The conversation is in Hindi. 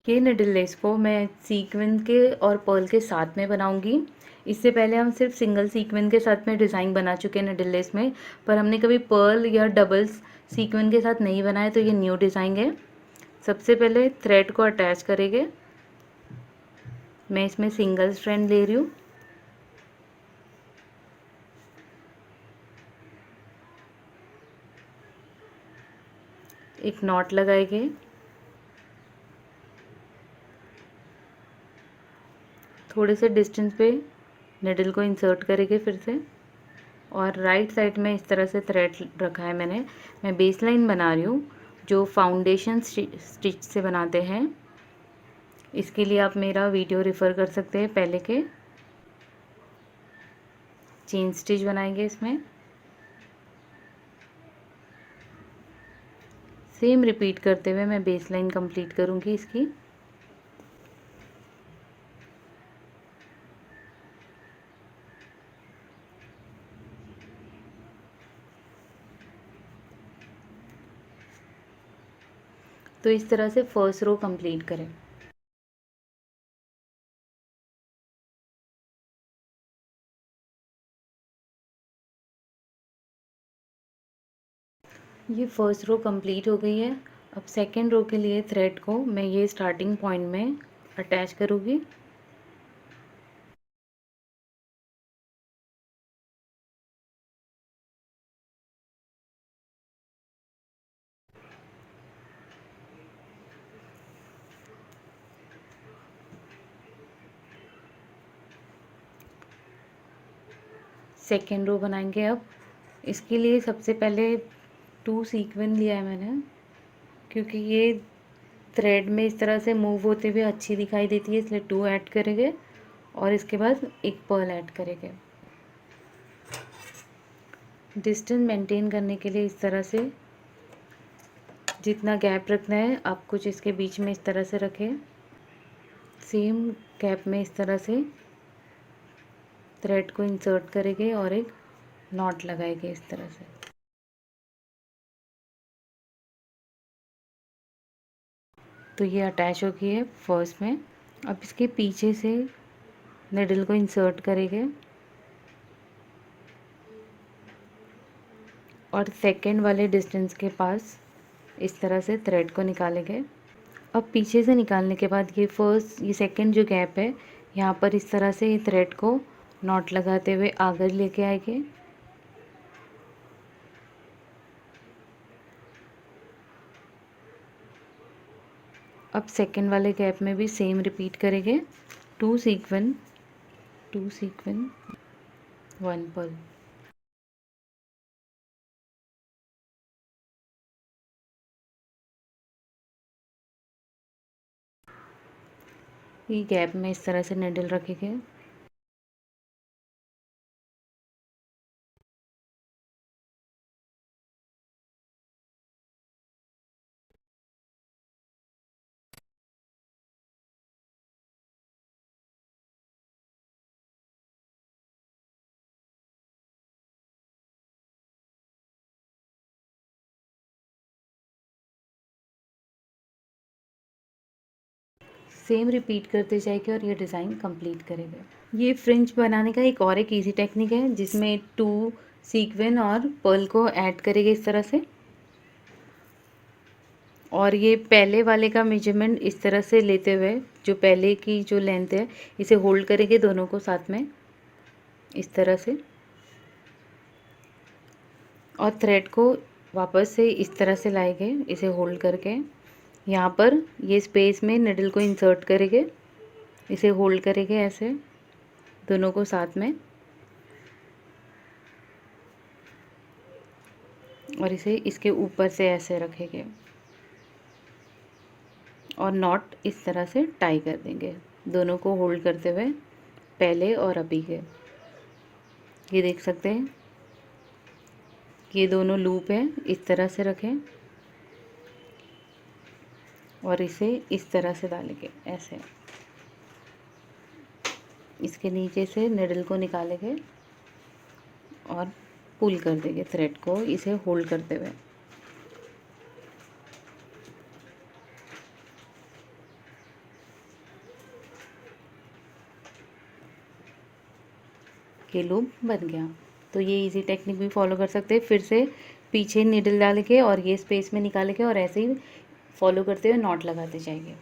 ये निडल लेस को मैं सीक्वेंस के और पर्ल के साथ में बनाऊंगी। इससे पहले हम सिर्फ सिंगल सीक्वेंस के साथ में डिज़ाइन बना चुके हैं निडल लेस में, पर हमने कभी पर्ल या डबल्स सीक्वेंस के साथ नहीं बनाया, तो ये न्यू डिज़ाइन है। सबसे पहले थ्रेड को अटैच करेंगे। मैं इसमें सिंगल स्ट्रैंड ले रही हूँ। एक नॉट लगाएंगे। थोड़े से डिस्टेंस पे निडल को इंसर्ट करेंगे फिर से, और राइट साइड में इस तरह से थ्रेड रखा है मैंने। मैं बेस लाइन बना रही हूँ जो फाउंडेशन स्टिच से बनाते हैं। इसके लिए आप मेरा वीडियो रेफ़र कर सकते हैं पहले के। चेन स्टिच बनाएंगे इसमें। सेम रिपीट करते हुए मैं बेस लाइन कंप्लीट करूँगी इसकी। तो इस तरह से फर्स्ट रो कंप्लीट करें। ये फर्स्ट रो कंप्लीट हो गई है। अब सेकंड रो के लिए थ्रेड को मैं ये स्टार्टिंग पॉइंट में अटैच करूँगी। सेकेंड रो बनाएंगे। अब इसके लिए सबसे पहले 2 सीक्वेंस लिया है मैंने, क्योंकि ये थ्रेड में इस तरह से मूव होते हुए अच्छी दिखाई देती है, इसलिए 2 ऐड करेंगे और इसके बाद एक पर्ल ऐड करेंगे। डिस्टेंस मेंटेन करने के लिए इस तरह से जितना गैप रखना है आप कुछ इसके बीच में इस तरह से रखें। सेम गैप में इस तरह से थ्रेड को इंसर्ट करेंगे और एक नॉट लगाएंगे इस तरह से। तो ये अटैच हो गई है फर्स्ट में। अब इसके पीछे से निडल को इंसर्ट करेंगे और सेकंड वाले डिस्टेंस के पास इस तरह से थ्रेड को निकालेंगे। अब पीछे से निकालने के बाद ये सेकंड जो गैप है, यहाँ पर इस तरह से थ्रेड को नॉट लगाते हुए आगे लेके आएंगे। अब सेकंड वाले गैप में भी सेम रिपीट करेंगे। 2 सीक्वेंस 1 पर्ल। ये गैप में इस तरह से निडल रखेंगे। सेम रिपीट करते जाएंगे और ये डिज़ाइन कंप्लीट करेंगे। ये फ्रिंज बनाने का एक इजी टेक्निक है, जिसमें 2 सीक्वेंस और पर्ल को ऐड करेंगे इस तरह से। और ये पहले वाले का मेजरमेंट इस तरह से लेते हुए, जो पहले की जो लेंथ है इसे होल्ड करेंगे दोनों को साथ में इस तरह से, और थ्रेड को वापस से इस तरह से लाएंगे इसे होल्ड करके। यहाँ पर ये स्पेस में निडल को इंसर्ट करेंगे, इसे होल्ड करेंगे ऐसे दोनों को साथ में, और इसे इसके ऊपर से ऐसे रखेंगे और नॉट इस तरह से टाई कर देंगे दोनों को होल्ड करते हुए, पहले और अभी के। ये देख सकते हैं ये दोनों लूप है, इस तरह से रखें और इसे इस तरह से डालेंगे ऐसे। इसके नीचे से निडल को निकालेंगे और पुल कर देंगे थ्रेड को इसे होल्ड करते हुए। ये लूप बन गया। तो ये इजी टेक्निक भी फॉलो कर सकते हैं। फिर से पीछे नीडल डाल के और ये स्पेस में निकाल के और ऐसे ही फॉलो करते हुए नॉट लगाते जाएंगे।